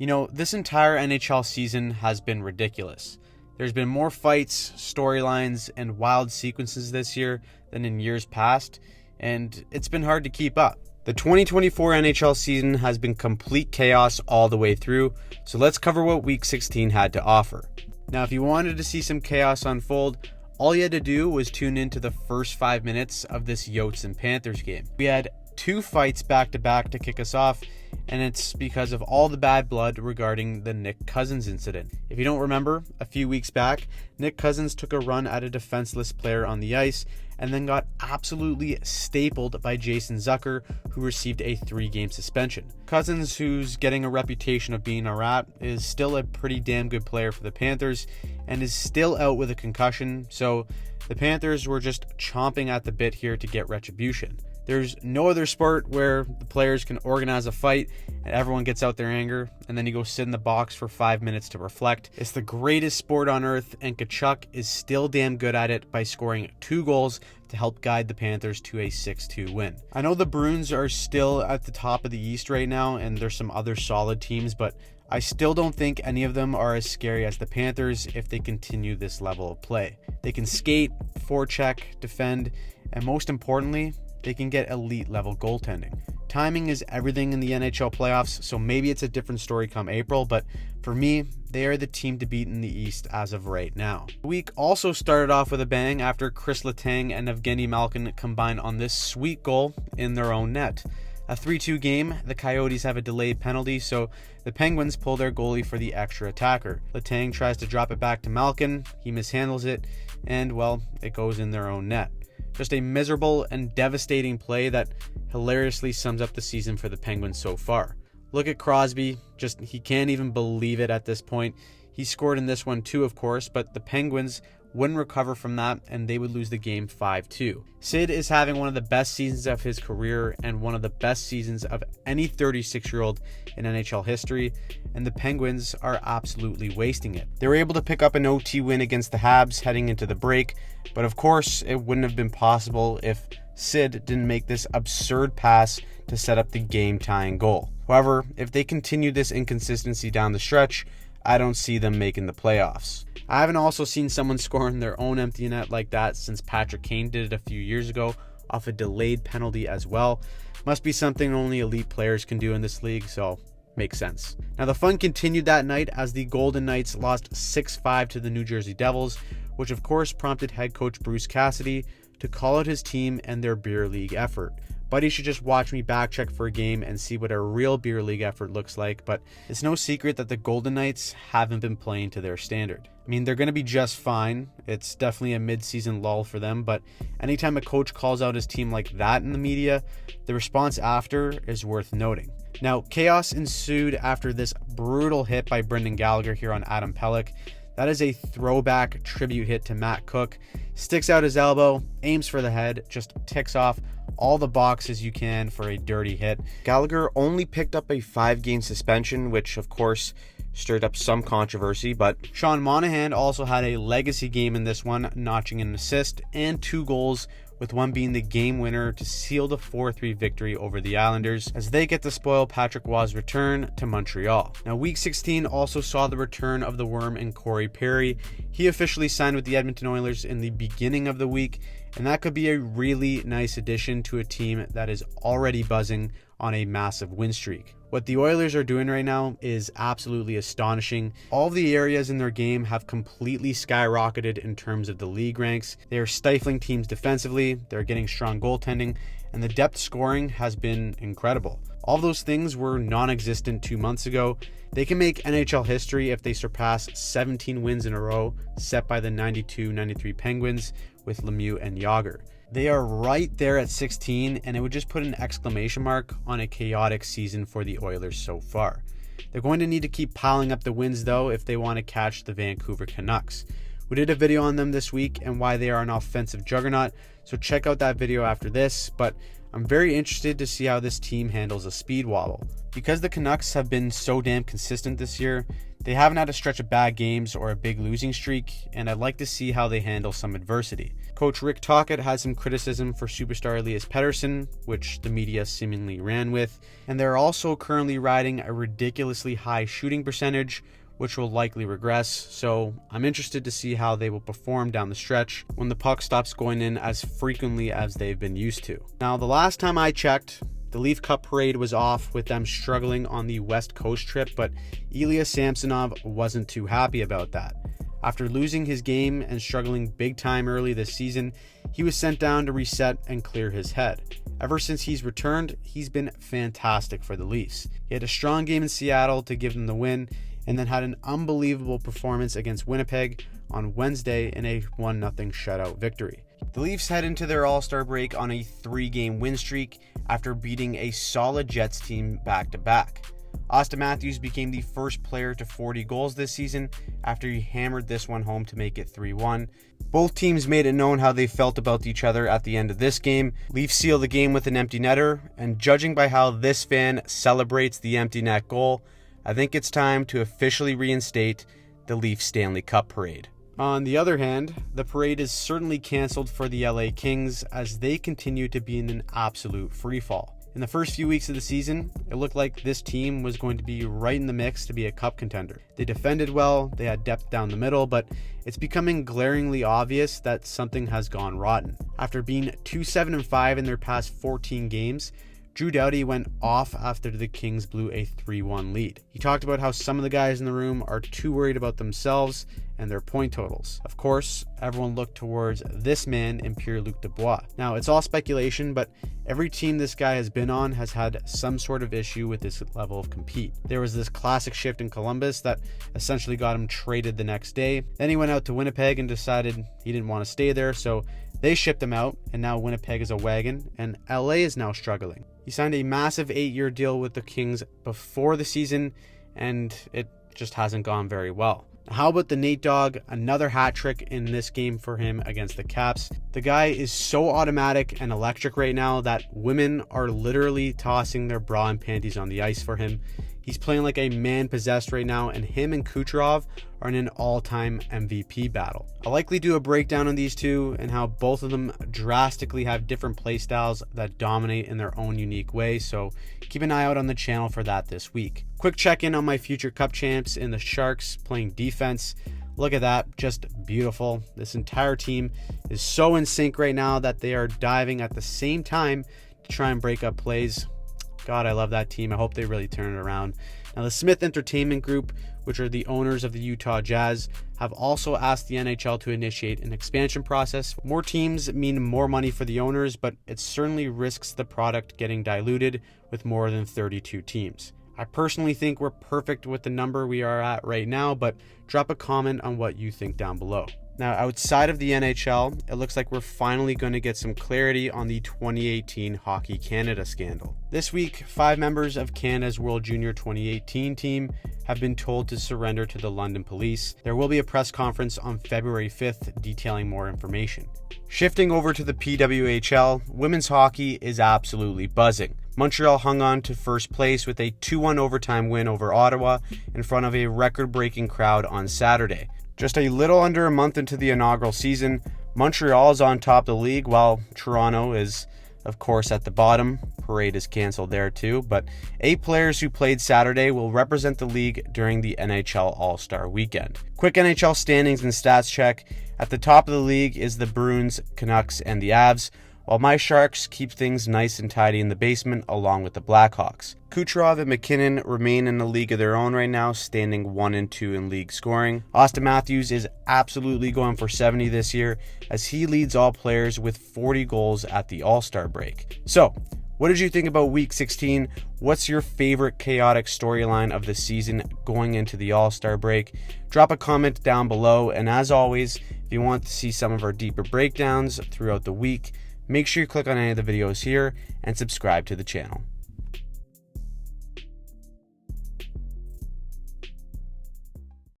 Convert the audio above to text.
You know, this entire NHL season has been ridiculous. There's been more fights, storylines, and wild sequences this year than in years past, and it's been hard to keep up. The 2024 NHL season has been complete chaos all the way through, so let's cover what Week 16 had to offer. Now, if you wanted to see some chaos unfold, all you had to do was tune into the first 5 minutes of this Yotes and Panthers game. We had 2 fights back-to-back to kick us off, and it's because of all the bad blood regarding the Nick Cousins incident. If you don't remember, a few weeks back, Nick Cousins took a run at a defenseless player on the ice and then got absolutely stapled by Jason Zucker, who received a 3-game suspension. Cousins, who's getting a reputation of being a rat, is still a pretty damn good player for the Panthers and is still out with a concussion, so the Panthers were just chomping at the bit here to get retribution. There's no other sport where the players can organize a fight and everyone gets out their anger and then you go sit in the box for 5 minutes to reflect. It's the greatest sport on earth, and Tkachuk is still damn good at it by scoring 2 goals to help guide the Panthers to a 6-2 win. I know the Bruins are still at the top of the East right now and there's some other solid teams, but I still don't think any of them are as scary as the Panthers if they continue this level of play. They can skate, forecheck, defend, and most importantly, they can get elite level goaltending. Timing is everything in the NHL playoffs, so maybe it's a different story come April, but for me, they are the team to beat in the East as of right now. The week also started off with a bang after Chris Letang and Evgeny Malkin combined on this sweet goal in their own net. A 3-2 game, the Coyotes have a delayed penalty, so the Penguins pull their goalie for the extra attacker. Letang tries to drop it back to Malkin, he mishandles it, and well, it goes in their own net. Just a miserable and devastating play that hilariously sums up the season for the Penguins so far. Look at Crosby, he can't even believe it at this point. He scored in this one too, of course, but the Penguins wouldn't recover from that and they would lose the game 5-2. Sid is having one of the best seasons of his career and one of the best seasons of any 36-year-old in NHL history, and the Penguins are absolutely wasting it. They were able to pick up an OT win against the Habs heading into the break, but of course it wouldn't have been possible if Sid didn't make this absurd pass to set up the game-tying goal. However, if they continue this inconsistency down the stretch, I don't see them making the playoffs. I haven't also seen someone score in their own empty net like that since Patrick Kane did it a few years ago off a delayed penalty as well. Must be something only elite players can do in this league, so makes sense. Now the fun continued that night as the Golden Knights lost 6-5 to the New Jersey Devils, which of course prompted head coach Bruce Cassidy to call out his team and their beer league effort. Buddy should just watch me back check for a game and see what a real beer league effort looks like, but it's no secret that the Golden Knights haven't been playing to their standard. I mean, they're going to be just fine. It's definitely a mid-season lull for them, but anytime a coach calls out his team like that in the media, the response after is worth noting. Now, chaos ensued after this brutal hit by Brendan Gallagher here on Adam Pelech. That is a throwback tribute hit to Matt Cook. Sticks out his elbow, aims for the head, just ticks off all the boxes you can for a dirty hit. Gallagher only picked up a 5-game suspension, which of course stirred up some controversy, but Sean Monahan also had a legacy game in this one, notching an assist and 2 goals, with one being the game winner to seal the 4-3 victory over the Islanders as they get to spoil Patrick Roy's return to Montreal. Now, Week 16 also saw the return of the Worm and Corey Perry. He officially signed with the Edmonton Oilers in the beginning of the week, and that could be a really nice addition to a team that is already buzzing on a massive win streak. What the Oilers are doing right now is absolutely astonishing. All the areas in their game have completely skyrocketed in terms of the league ranks. They are stifling teams defensively, they're getting strong goaltending, and the depth scoring has been incredible. All those things were non-existent 2 months ago. They can make NHL history if they surpass 17 wins in a row set by the 92-93 Penguins with Lemieux and Yager. They are right there at 16, and it would just put an exclamation mark on a chaotic season for the Oilers so far. They're going to need to keep piling up the wins though if they want to catch the Vancouver Canucks. We did a video on them this week and why they are an offensive juggernaut, so check out that video after this, but I'm very interested to see how this team handles a speed wobble. Because the Canucks have been so damn consistent this year, They haven't had a stretch of bad games or a big losing streak, and I'd like to see how they handle some adversity. Coach Rick Tocchet has some criticism for superstar Elias Pettersson, which the media seemingly ran with, and they're also currently riding a ridiculously high shooting percentage, which will likely regress, so I'm interested to see how they will perform down the stretch when the puck stops going in as frequently as they've been used to. Now, the last time I checked, the Leaf Cup parade was off with them struggling on the West Coast trip, but Ilya Samsonov wasn't too happy about that. After losing his game and struggling big time early this season, he was sent down to reset and clear his head. Ever since he's returned, he's been fantastic for the Leafs. He had a strong game in Seattle to give them the win, and then had an unbelievable performance against Winnipeg on Wednesday in a 1-0 shutout victory. The Leafs head into their All-Star break on a 3-game win streak after beating a solid Jets team back-to-back. Auston Matthews became the first player to 40 goals this season after he hammered this one home to make it 3-1. Both teams made it known how they felt about each other at the end of this game. Leafs seal the game with an empty netter, and judging by how this fan celebrates the empty net goal, I think it's time to officially reinstate the Leafs Stanley Cup parade. On the other hand, the parade is certainly canceled for the LA Kings as they continue to be in an absolute freefall. In the first few weeks of the season, it looked like this team was going to be right in the mix to be a cup contender. They defended well, they had depth down the middle, but it's becoming glaringly obvious that something has gone rotten. After being 2-7-5 in their past 14 games, Drew Doughty went off after the Kings blew a 3-1 lead. He talked about how some of the guys in the room are too worried about themselves and their point totals. Of course, everyone looked towards this man in Pierre-Luc Dubois. Now, it's all speculation, but every team this guy has been on has had some sort of issue with this level of compete. There was this classic shift in Columbus that essentially got him traded the next day. Then he went out to Winnipeg and decided he didn't want to stay there, so they shipped him out, and now Winnipeg is a wagon, and LA is now struggling. He signed a massive 8-year deal with the Kings before the season, and it just hasn't gone very well. How about the Nate Dogg? Another hat trick in this game for him against the Caps. The guy is so automatic and electric right now that women are literally tossing their bra and panties on the ice for him. He's playing like a man possessed right now, and him and Kucherov are in an all-time MVP battle. I'll likely do a breakdown on these two and how both of them drastically have different play styles that dominate in their own unique way, so keep an eye out on the channel for that this week. Quick check-in on my future Cup champs in the Sharks playing defense. Look at that, just beautiful. This entire team is so in sync right now that they are diving at the same time to try and break up plays. God, I love that team. I hope they really turn it around. Now, the Smith Entertainment Group, which are the owners of the Utah Jazz, have also asked the NHL to initiate an expansion process. More teams mean more money for the owners, but it certainly risks the product getting diluted with more than 32 teams. I personally think we're perfect with the number we are at right now, but drop a comment on what you think down below. Now, outside of the NHL, it looks like we're finally going to get some clarity on the 2018 Hockey Canada scandal. This week, 5 members of Canada's World Junior 2018 team have been told to surrender to the London police. There will be a press conference on February 5th detailing more information. Shifting over to the PWHL, women's hockey is absolutely buzzing. Montreal hung on to first place with a 2-1 overtime win over Ottawa in front of a record-breaking crowd on Saturday. Just a little under a month into the inaugural season, Montreal is on top of the league while Toronto is, of course, at the bottom. Parade is canceled there too, but 8 players who played Saturday will represent the league during the NHL All-Star Weekend. Quick NHL standings and stats check. At the top of the league is the Bruins, Canucks, and the Avs, while my Sharks keep things nice and tidy in the basement along with the Blackhawks. Kucherov and McKinnon remain in a league of their own right now, standing 1-2 in league scoring. Auston Matthews is absolutely going for 70 this year as he leads all players with 40 goals at the All-Star break. So, what did you think about Week 16? What's your favorite chaotic storyline of the season going into the All-Star break? Drop a comment down below, and as always, if you want to see some of our deeper breakdowns throughout the week, make sure you click on any of the videos here and subscribe to the channel.